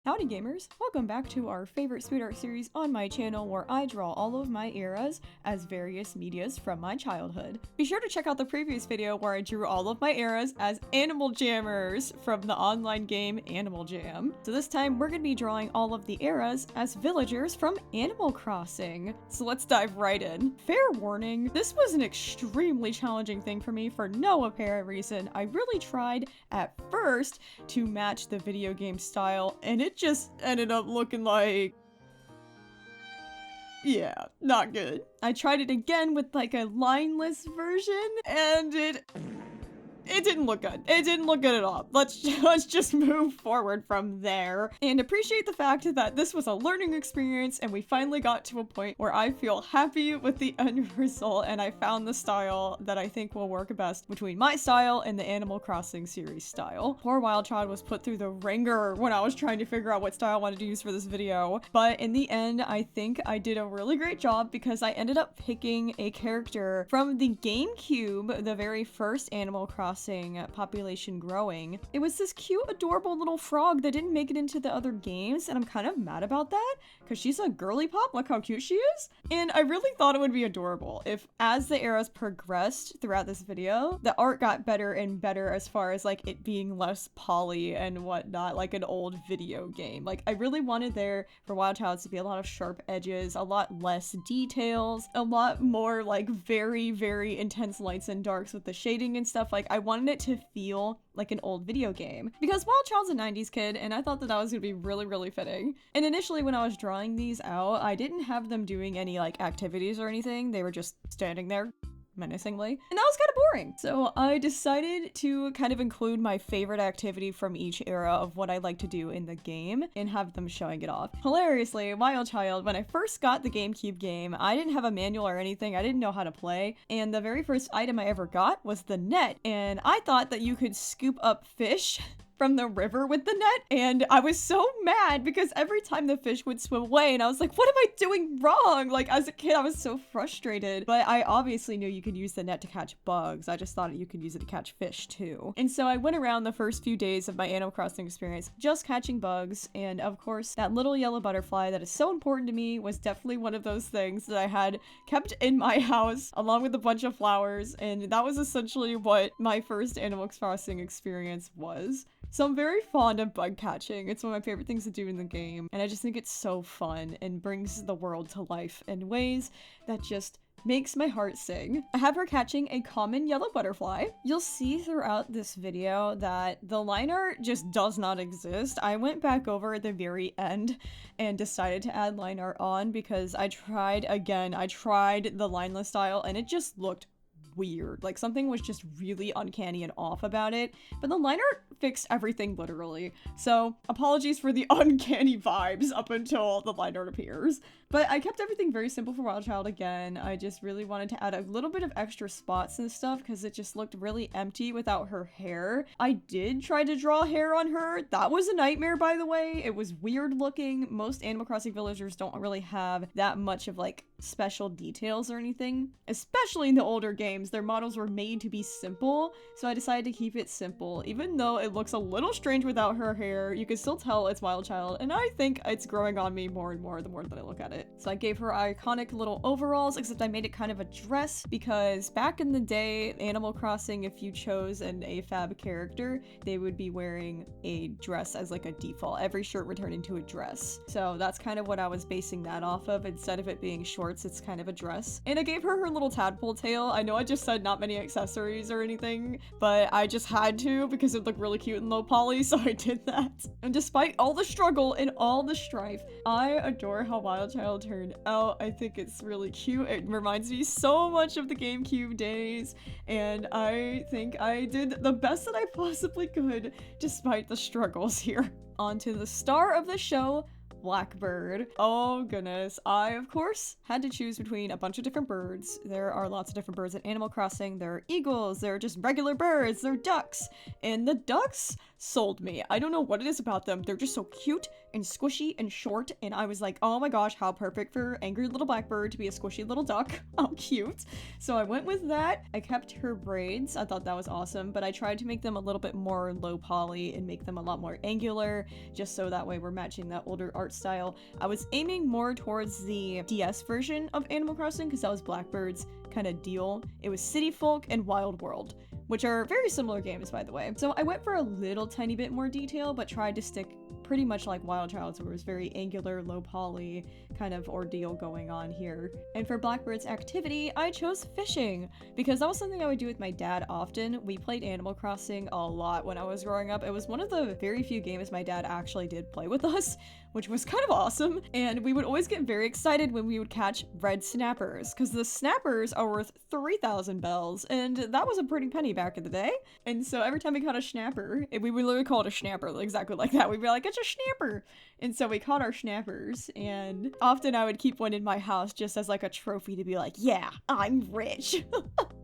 Howdy gamers! Welcome back to our favorite sweet art series on my channel where I draw all of my eras as various medias from my childhood. Be sure to check out the previous video where I drew all of my eras as animal jammers from the online game Animal Jam. So this time we're going to be drawing all of the eras as villagers from Animal Crossing. So let's dive right in. Fair warning, this was an extremely challenging thing for me for no apparent reason. I really tried at first to match the video game style and it just ended up looking like, yeah, not good. I tried it again with like a lineless version and it didn't look good. It didn't look good at all. Let's just move forward from there and appreciate the fact that this was a learning experience and we finally got to a point where I feel happy with the end result and I found the style that I think will work best between my style and the Animal Crossing series style. Poor Wild Child was put through the ringer when I was trying to figure out what style I wanted to use for this video, but in the end I think I did a really great job because I ended up picking a character from the GameCube, the very first Animal Crossing population growing. It was this cute, adorable little frog that didn't make it into the other games, and I'm kind of mad about that because she's a girly pop. Look how cute she is. And I really thought it would be adorable if, as the eras progressed throughout this video, the art got better and better as far as like it being less poly and whatnot, like an old video game. Like I really wanted there for Wild Child to be a lot of sharp edges, a lot less details, a lot more like very, very intense lights and darks with the shading and stuff. Like I wanted it to feel like an old video game because Wild Child's a 90s kid and I thought that was gonna be really, really fitting. And initially when I was drawing these out, I didn't have them doing any like activities or anything. They were just standing there menacingly, and that was kind of boring. So I decided to kind of include my favorite activity from each era of what I like to do in the game and have them showing it off. Hilariously, Wild Child, when I first got the GameCube game, I didn't have a manual or anything. I didn't know how to play, and the very first item I ever got was the net, and I thought that you could scoop up fish from the river with the net, and I was so mad because every time the fish would swim away and I was like, what am I doing wrong? Like as a kid I was so frustrated, but I obviously knew you could use the net to catch bugs. I just thought you could use it to catch fish too. And so I went around the first few days of my Animal Crossing experience just catching bugs, and of course that little yellow butterfly that is so important to me was definitely one of those things that I had kept in my house along with a bunch of flowers, and that was essentially what my first Animal Crossing experience was. So I'm very fond of bug catching. It's one of my favorite things to do in the game, and I just think it's so fun and brings the world to life in ways that just makes my heart sing. I have her catching a common yellow butterfly. You'll see throughout this video that the line art just does not exist. I went back over at the very end and decided to add line art on because I tried the lineless style and it just looked weird. Like something was just really uncanny and off about it, but the line art fixed everything literally. So apologies for the uncanny vibes up until the line art appears. But I kept everything very simple for Wild Child again. I just really wanted to add a little bit of extra spots and stuff because it just looked really empty without her hair. I did try to draw hair on her. That was a nightmare, by the way. It was weird looking. Most Animal Crossing villagers don't really have that much of like special details or anything, especially in the older games. Their models were made to be simple, so I decided to keep it simple. Even though it looks a little strange without her hair, you can still tell it's Wild Child, and I think it's growing on me more and more the more that I look at it. So I gave her iconic little overalls, except I made it kind of a dress because back in the day, Animal Crossing, if you chose an AFAB character, they would be wearing a dress as like a default. Every shirt would turn into a dress. So that's kind of what I was basing that off of. Instead of it being shorts, it's kind of a dress. And I gave her her little tadpole tail. I know I just said not many accessories or anything, but I just had to because it looked really cute and low poly, so I did that. And despite all the struggle and all the strife, I adore how Wild Child turned out. I think it's really cute. It reminds me so much of the GameCube days, and I think I did the best that I possibly could despite the struggles here. On to the star of the show, Blackbird. Oh goodness. I, of course, had to choose between a bunch of different birds. There are lots of different birds in Animal Crossing. There are eagles, there are just regular birds, there are ducks. And the ducks sold me. I don't know what it is about them. They're just so cute and squishy and short. And I was like, oh my gosh, how perfect for angry little Blackbird to be a squishy little duck. How cute. So I went with that. I kept her braids. I thought that was awesome, but I tried to make them a little bit more low poly and make them a lot more angular, just so that way we're matching that older art style. I was aiming more towards the DS version of Animal Crossing because that was Blackbird's kind of deal. It was City Folk and Wild World, which are very similar games, by the way. So I went for a little tiny bit more detail, but tried to stick pretty much like Wild Child's, where it was very angular, low poly kind of ordeal going on here. And for Blackbird's activity, I chose fishing because that was something I would do with my dad often. We played Animal Crossing a lot when I was growing up. It was one of the very few games my dad actually did play with us, which was kind of awesome. And we would always get very excited when we would catch red snappers, because the snappers are worth 3,000 bells, and that was a pretty penny back in the day. And so every time we caught a snapper, we would literally call it a snapper, exactly like that. We'd be like, it's a snapper. And so we caught our snappers, and often I would keep one in my house just as like a trophy to be like, yeah, I'm rich.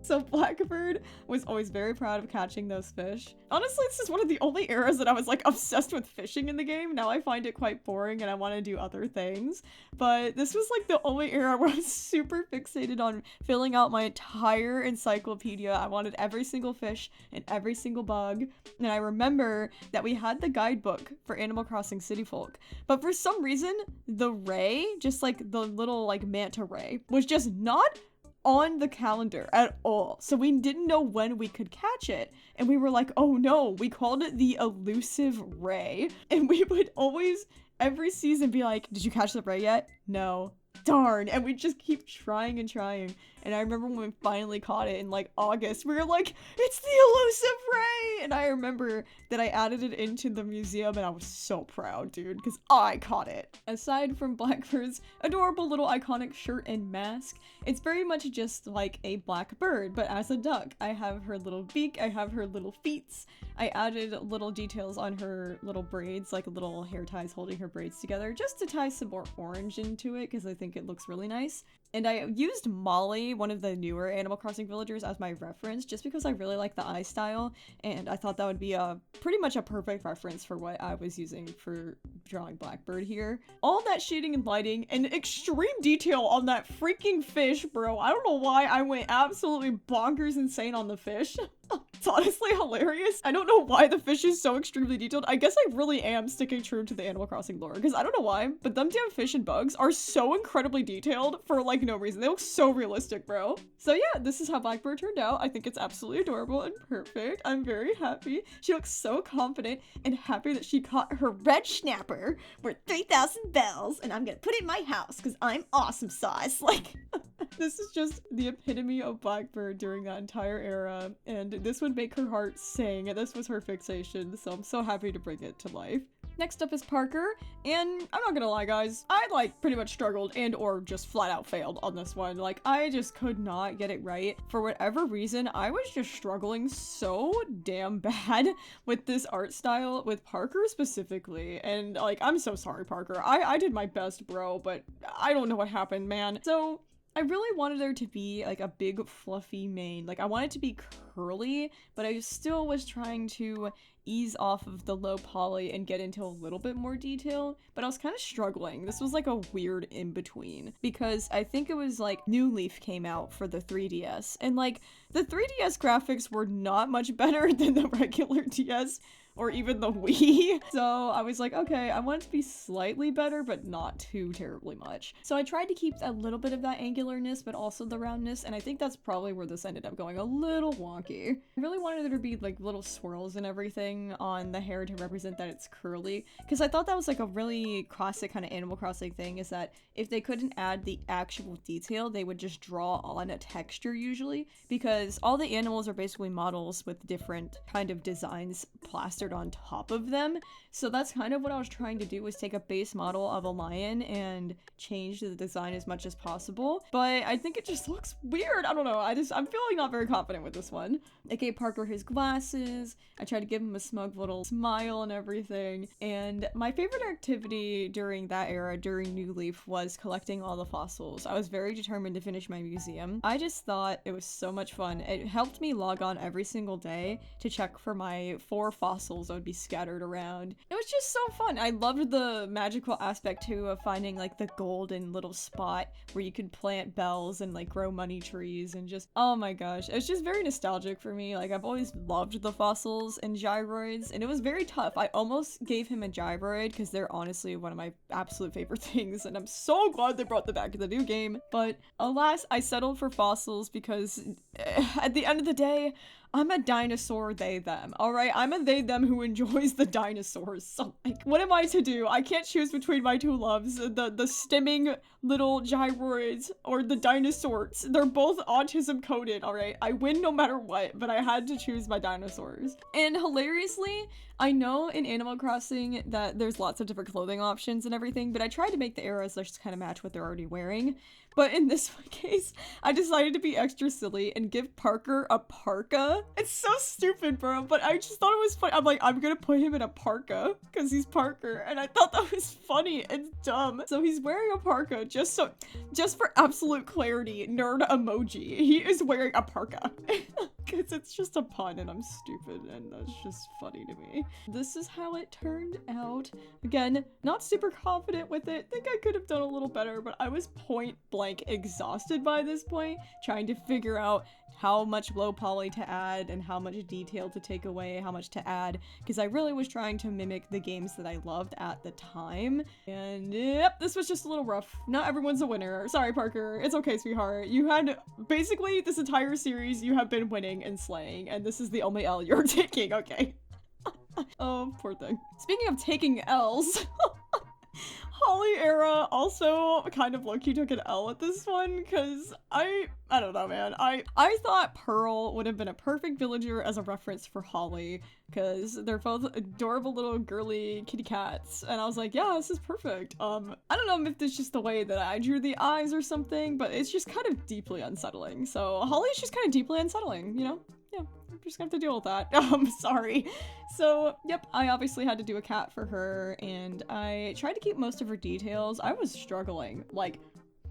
So Blackbird was always very proud of catching those fish. Honestly, this is one of the only eras that I was like obsessed with fishing in the game. Now I find it quite boring and I want to do other things. But this was like the only era where I was super fixated on filling out my entire encyclopedia. I wanted every single fish and every single bug. And I remember that we had the guidebook for Animal Crossing City Folk. But for some reason, the ray, just like the little like manta ray, was just not on the calendar at all. So we didn't know when we could catch it. And we were like, oh no, we called it the elusive ray. And we would always, every season, be like, did you catch the ray yet? No. Darn. And we just keep trying and trying. And I remember when we finally caught it in like August, we were like, it's the elusive ray! And I remember that I added it into the museum and I was so proud, dude, because I caught it. Aside from Blackbird's adorable little iconic shirt and mask, it's very much just like a black bird, but as a duck. I have her little beak, I have her little feet. I added little details on her little braids, like little hair ties holding her braids together, just to tie some more orange into it, because I think it looks really nice. And I used Molly, one of the newer Animal Crossing villagers, as my reference, just because I really like the eye style, and I thought that would be pretty much a perfect reference for what I was using for drawing Blackbird here. All that shading and lighting, and extreme detail on that freaking fish, bro. I don't know why I went absolutely bonkers insane on the fish. It's honestly hilarious. I don't know why the fish is so extremely detailed. I guess I really am sticking true to the Animal Crossing lore, because I don't know why, but them damn fish and bugs are so incredibly detailed for like no reason. They look so realistic, bro. So yeah, this is how Blackbird turned out. I think it's absolutely adorable and perfect. I'm very happy. She looks so confident and happy that she caught her red snapper worth 3,000 bells, and I'm gonna put it in my house because I'm awesome sauce. Like, this is just the epitome of Blackbird during that entire era, and this would make her heart sing, and this was her fixation, so I'm so happy to bring it to life. Next up is Parker, and I'm not gonna lie guys, I like pretty much struggled and or just flat out failed on this one. Like, I just could not get it right. For whatever reason, I was just struggling so damn bad with this art style, with Parker specifically, and like, I'm so sorry Parker. I did my best, bro, but I don't know what happened, man. So I really wanted there to be like a big fluffy mane. Like, I wanted it to be curly, but I still was trying to ease off of the low poly and get into a little bit more detail, but I was kind of struggling. This was like a weird in-between, because I think it was like New Leaf came out for the 3DS, and like the 3DS graphics were not much better than the regular DS or even the Wii. So I was like, okay, I want it to be slightly better, but not too terribly much. So I tried to keep a little bit of that angularness, but also the roundness, and I think that's probably where this ended up going a little wonky. I really wanted there to be like little swirls and everything on the hair to represent that it's curly, because I thought that was like a really classic kind of Animal Crossing thing, is that if they couldn't add the actual detail, they would just draw on a texture usually, because all the animals are basically models with different kind of designs plastered plastered on top of them. So that's kind of what I was trying to do, was take a base model of a lion and change the design as much as possible. But I think it just looks weird. I don't know. I'm feeling not very confident with this one. I gave Parker his glasses. I tried to give him a smug little smile and everything. And my favorite activity during that era, during New Leaf, was collecting all the fossils. I was very determined to finish my museum. I just thought it was so much fun. It helped me log on every single day to check for my 4 fossils that would be scattered around. It was just so fun. I loved the magical aspect too of finding like the golden little spot where you could plant bells and like grow money trees, and just, oh my gosh, it's just very nostalgic for me. Like, I've always loved the fossils and gyroids, and it was very tough. I almost gave him a gyroid because they're honestly one of my absolute favorite things, and I'm so glad they brought them back to the new game. But alas, I settled for fossils because at the end of the day, I'm a dinosaur they them, alright? I'm a they them who enjoys the dinosaurs. So like, what am I to do? I can't choose between my 2 loves, the stimming little gyroids or the dinosaurs. They're both autism coded, alright? I win no matter what, but I had to choose my dinosaurs. And hilariously, I know in Animal Crossing that there's lots of different clothing options and everything, but I tried to make the arrows just kind of match what they're already wearing. But in this case, I decided to be extra silly and give Parker a parka. It's so stupid, bro, but I just thought it was funny. I'm like, I'm gonna put him in a parka because he's Parker, and I thought that was funny and dumb. So he's wearing a parka just for absolute clarity, nerd emoji. He is wearing a parka. Because it's just a pun and I'm stupid, and that's just funny to me. This is how it turned out. Again, not super confident with it. Think I could have done a little better, but I was point blank exhausted by this point, trying to figure out how much low poly to add and how much detail to take away, how much to add, because I really was trying to mimic the games that I loved at the time. And yep, this was just a little rough. Not everyone's a winner. Sorry, Parker. It's okay, sweetheart. You had basically this entire series you have been winning and slaying, and this is the only L you're taking, okay? Oh, poor thing. Speaking of taking L's, Hawley era also kind of low-key took an L at this one, because I don't know, man. I thought Pearl would have been a perfect villager as a reference for Hawley, because they're both adorable little girly kitty cats, and I was like, yeah, this is perfect. I don't know if it's just the way that I drew the eyes or something, but it's just kind of deeply unsettling. So Hawley's just kind of deeply unsettling, you know? Yeah, I'm just gonna have to deal with that. Sorry. So, yep, I obviously had to do a cat for her, and I tried to keep most of her details. I was struggling, like,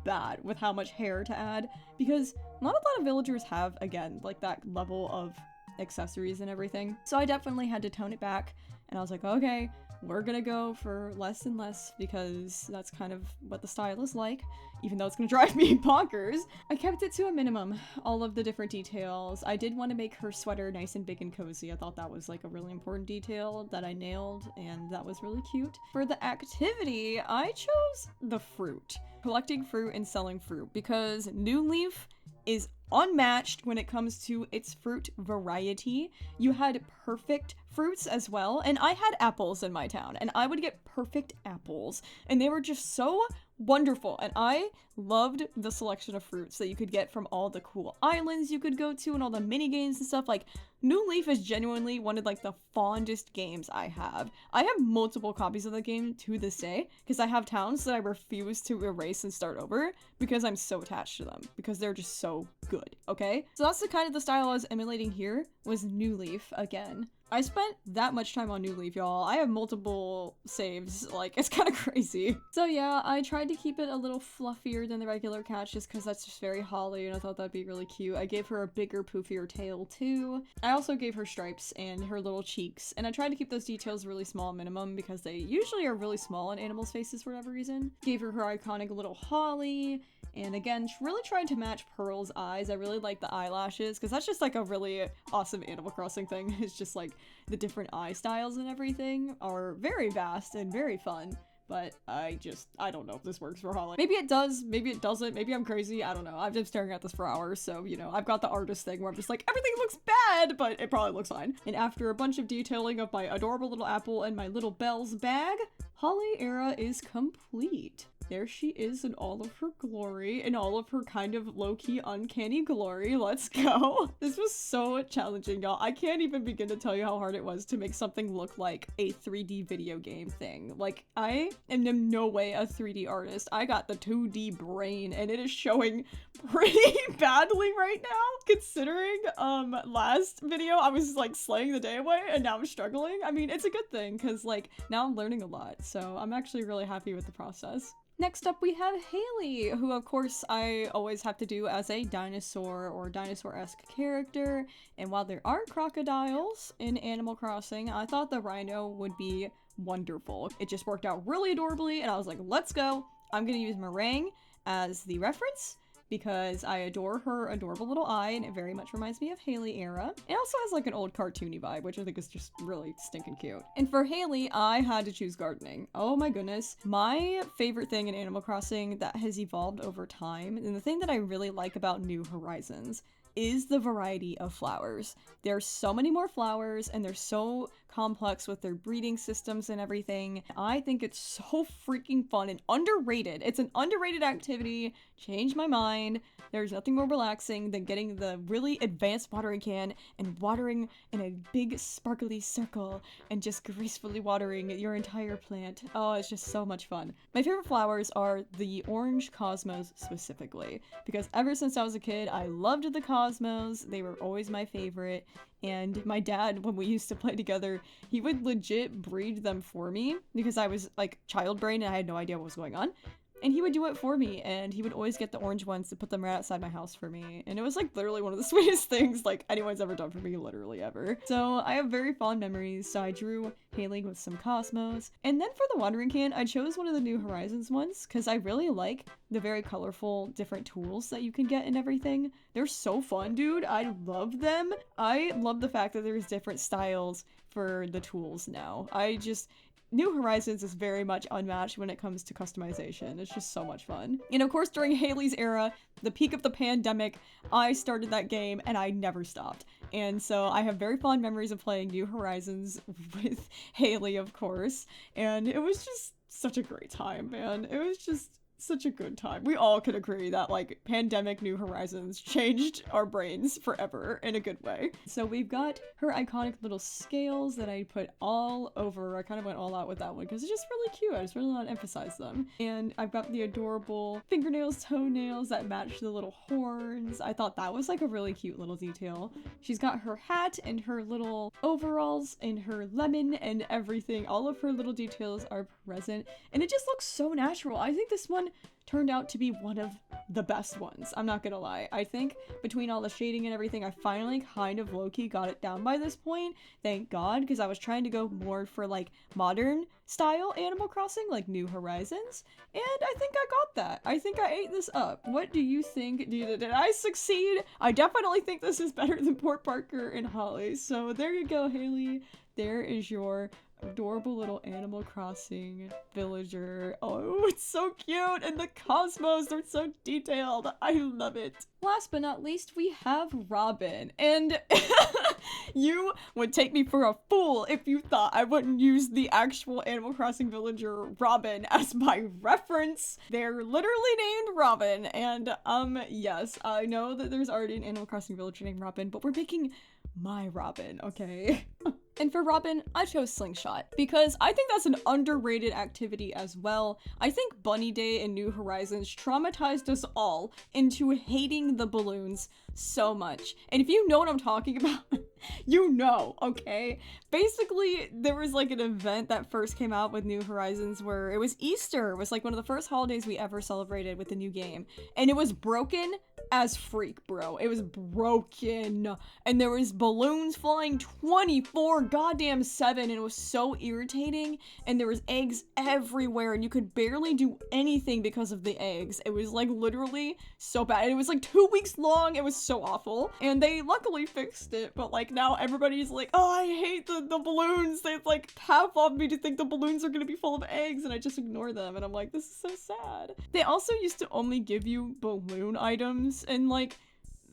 bad with how much hair to add, because not a lot of villagers have, again, like, that level of accessories and everything. So I definitely had to tone it back, and I was like, okay, we're gonna go for less and less, because that's kind of what the style is like, even though it's gonna drive me bonkers. I kept it to a minimum, all of the different details. I did want to make her sweater nice and big and cozy. I thought that was like a really important detail that I nailed, and that was really cute. For the activity, I chose the fruit. Collecting fruit and selling fruit, because New Leaf is unmatched when it comes to its fruit variety. You had perfect fruits as well, and I had apples in my town, and I would get perfect apples, and they were just so wonderful, and I loved the selection of fruits that you could get from all the cool islands you could go to and all the mini games and stuff. Like, New Leaf is genuinely one of like the fondest games I have. I have multiple copies of the game to this day because I have towns that I refuse to erase and start over because I'm so attached to them, because they're just so good, okay? So that's the kind of the style I was emulating here, was New Leaf again. I spent that much time on New Leaf, y'all. I have multiple saves, like, it's kind of crazy. So yeah, I tried to keep it a little fluffier than the regular cat just because that's just very Hawley, and I thought that'd be really cute. I gave her a bigger, poofier tail too. I also gave her stripes and her little cheeks, and I tried to keep those details really small minimum because they usually are really small on animals' faces for whatever reason. Gave her her iconic little Hawley. And again, really trying to match Pearl's eyes. I really like the eyelashes, because that's just like a really awesome Animal Crossing thing. It's just like the different eye styles and everything are very vast and very fun. But I don't know if this works for Hawley. Maybe it does, maybe it doesn't, maybe I'm crazy, I don't know. I've been staring at this for hours, so, you know, I've got the artist thing where I'm just like, everything looks bad, but it probably looks fine. And after a bunch of detailing of my adorable little apple and my little Belle's bag, Hawley era is complete. There she is in all of her glory, in all of her kind of low-key uncanny glory. Let's go. This was so challenging, y'all. I can't even begin to tell you how hard it was to make something look like a 3D video game thing. Like, I am in no way a 3D artist. I got the 2D brain, and it is showing pretty badly right now, considering last video I was like slaying the day away, and now I'm struggling. I mean, it's a good thing, because like now I'm learning a lot, so I'm actually really happy with the process. Next up, we have Hawley, who of course I always have to do as a dinosaur or dinosaur-esque character. And while there are crocodiles in Animal Crossing, I thought the rhino would be wonderful. It just worked out really adorably, and I was like, let's go. I'm gonna use Meringue as the reference, because I adore her adorable little eye, and it very much reminds me of Hawley era. It also has like an old cartoony vibe, which I think is just really stinking cute. And for Hawley, I had to choose gardening. Oh my goodness. My favorite thing in Animal Crossing that has evolved over time, and the thing that I really like about New Horizons, is the variety of flowers. There's so many more flowers, and they're so complex with their breeding systems and everything. I think it's so freaking fun and underrated. It's an underrated activity. Changed my mind. There's nothing more relaxing than getting the really advanced watering can and watering in a big sparkly circle and just gracefully watering your entire plant. Oh, it's just so much fun. My favorite flowers are the orange cosmos specifically, because ever since I was a kid, I loved the cosmos. They were always my favorite. And my dad, when we used to play together, he would legit breed them for me because I was like child brain and I had no idea what was going on. And he would do it for me, and he would always get the orange ones to put them right outside my house for me. And it was like literally one of the sweetest things like anyone's ever done for me, literally ever. So I have very fond memories. So I drew Hawley with some cosmos. And then for the watering can, I chose one of the New Horizons ones because I really like the very colorful different tools that you can get and everything. They're so fun, dude. I love them. I love the fact that there's different styles for the tools now. New Horizons is very much unmatched when it comes to customization. It's just so much fun. And of course, during Hawley's era, the peak of the pandemic, I started that game and I never stopped. And so I have very fond memories of playing New Horizons with Hawley, of course. And it was just such a great time, man. It was just such a good time. We all could agree that like pandemic New Horizons changed our brains forever in a good way. So we've got her iconic little scales that I put all over. I kind of went all out with that one because it's just really cute. I just really want to emphasize them. And I've got the adorable fingernails, toenails that match the little horns. I thought that was like a really cute little detail. She's got her hat and her little overalls and her lemon and everything. All of her little details are present and it just looks so natural. I think this one turned out to be one of the best ones. I'm not gonna lie. I think between all the shading and everything, I finally kind of low-key got it down by this point. Thank God, because I was trying to go more for like modern style Animal Crossing, like New Horizons, and I think I got that. I think I ate this up. What do you think? Did I succeed? I definitely think this is better than Port Parker and Hawley. So there you go, Hawley. There is your adorable little Animal Crossing villager. Oh, it's so cute, and the cosmos are so detailed. I love it. Last but not least, we have Robin, and you would take me for a fool if you thought I wouldn't use the actual Animal Crossing villager Robin as my reference. They're literally named Robin, and yes, I know that there's already an Animal Crossing villager named Robin, but we're making my Robin, okay? And for Robin, I chose Slingshot because I think that's an underrated activity as well. I think Bunny Day in New Horizons traumatized us all into hating the balloons so much. And if you know what I'm talking about, you know, okay? Basically, there was like an event that first came out with New Horizons where it was Easter. It was like one of the first holidays we ever celebrated with the new game. And it was broken as freak, bro. It was broken. And there was balloons flying 24/7, and it was so irritating. And there was eggs everywhere, and you could barely do anything because of the eggs. It was like literally so bad. And it was like 2 weeks long. It was so awful. And they luckily fixed it, but like now everybody's like, oh, I hate the balloons. They like Pavlov me to think the balloons are gonna be full of eggs, and I just ignore them. And I'm like, this is so sad. They also used to only give you balloon items, and like,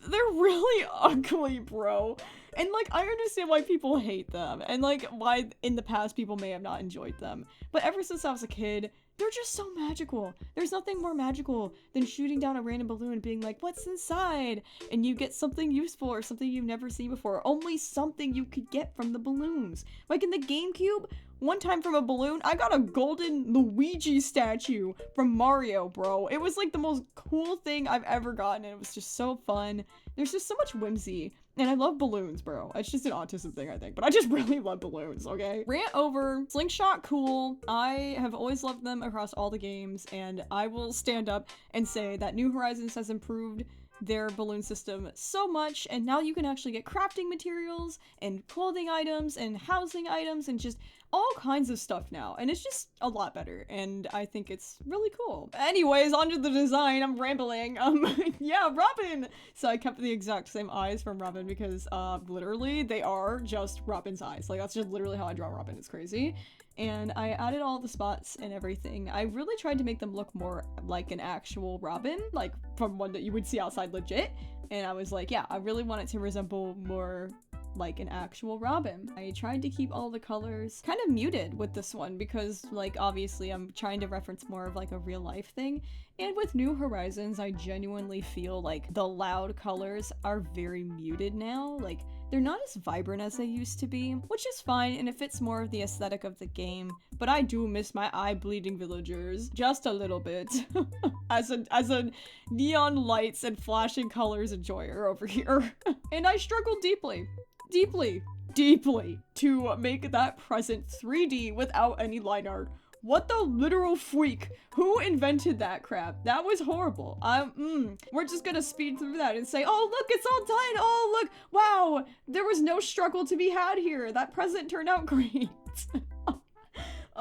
they're really ugly, bro. And like, I understand why people hate them, and like why in the past people may have not enjoyed them. But ever since I was a kid, they're just so magical. There's nothing more magical than shooting down a random balloon and being like, what's inside? And you get something useful or something you've never seen before. Only something you could get from the balloons. Like in the GameCube, one time from a balloon, I got a golden Luigi statue from Mario, bro. It was like the most cool thing I've ever gotten, and it was just so fun. There's just so much whimsy, and I love balloons, bro. It's just an autism thing, I think, but I just really love balloons, okay? Rant over. Slingshot, cool. I have always loved them across all the games, and I will stand up and say that New Horizons has improved their balloon system so much, and now you can actually get crafting materials and clothing items and housing items and just all kinds of stuff now, and it's just a lot better, and I think it's really cool. Anyways, onto the design. I'm rambling. Yeah, Robin! So I kept the exact same eyes from Robin because literally they are just Robin's eyes. Like, that's just literally how I draw Robin. It's crazy. And I added all the spots and everything. I really tried to make them look more like an actual Robin, like from one that you would see outside legit. And I was like, yeah, I really want it to resemble more like an actual Robin. I tried to keep all the colors kind of muted with this one because, like, obviously I'm trying to reference more of like a real life thing. And with New Horizons, I genuinely feel like the loud colors are very muted now. Like, they're not as vibrant as they used to be, which is fine, and it fits more of the aesthetic of the game, but I do miss my eye-bleeding villagers just a little bit. as a neon lights and flashing colors enjoyer over here. And I struggled deeply to make that present 3D without any line art. What the literal freak? Who invented that crap? That was horrible. We're just gonna speed through that and say, oh look, it's all done. Oh look, wow, there was no struggle to be had here. That present turned out great.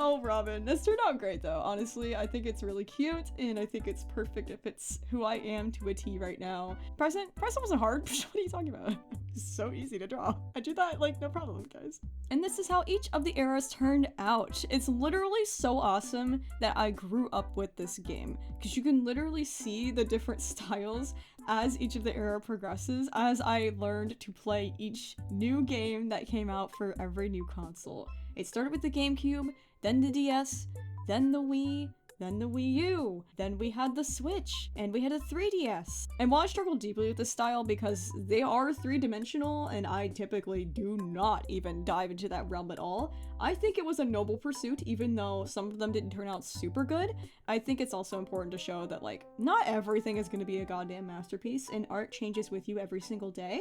Oh, Robin, this turned out great though. Honestly, I think it's really cute, and I think it's perfect. It fits who I am to a T right now. Present wasn't hard. What are you talking about? It's so easy to draw. I do that like no problem, guys. And this is how each of the eras turned out. It's literally so awesome that I grew up with this game, because you can literally see the different styles as each of the era progresses, as I learned to play each new game that came out for every new console. It started with the GameCube, then the DS, then the Wii, then the Wii U, then we had the Switch, and we had a 3DS. And while I struggled deeply with this style because they are three-dimensional and I typically do not even dive into that realm at all, I think it was a noble pursuit even though some of them didn't turn out super good. I think it's also important to show that, like, not everything is going to be a goddamn masterpiece, and art changes with you every single day,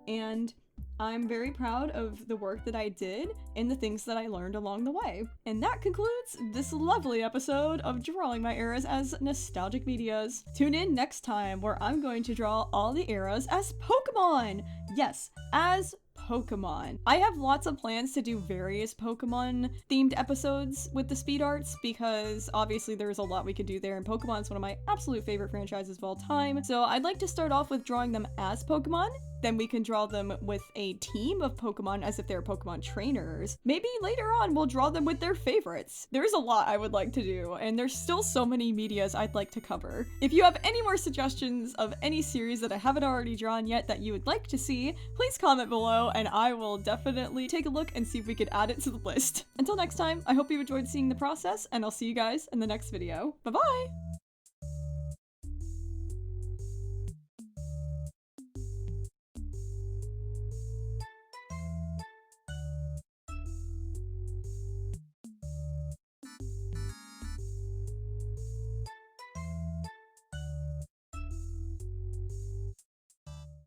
and I'm very proud of the work that I did and the things that I learned along the way. And that concludes this lovely episode of Drawing My Eras as Nostalgic Medias. Tune in next time where I'm going to draw all the eras as Pokemon! Yes, as Pokemon. I have lots of plans to do various Pokemon themed episodes with the speed arts because obviously there's a lot we could do there, and Pokemon is one of my absolute favorite franchises of all time. So I'd like to start off with drawing them as Pokemon, then we can draw them with a team of Pokemon as if they're Pokemon trainers. Maybe later on we'll draw them with their favorites. There's a lot I would like to do, and there's still so many medias I'd like to cover. If you have any more suggestions of any series that I haven't already drawn yet that you would like to see, please comment below and I will definitely take a look and see if we could add it to the list. Until next time, I hope you enjoyed seeing the process, and I'll see you guys in the next video. Bye-bye!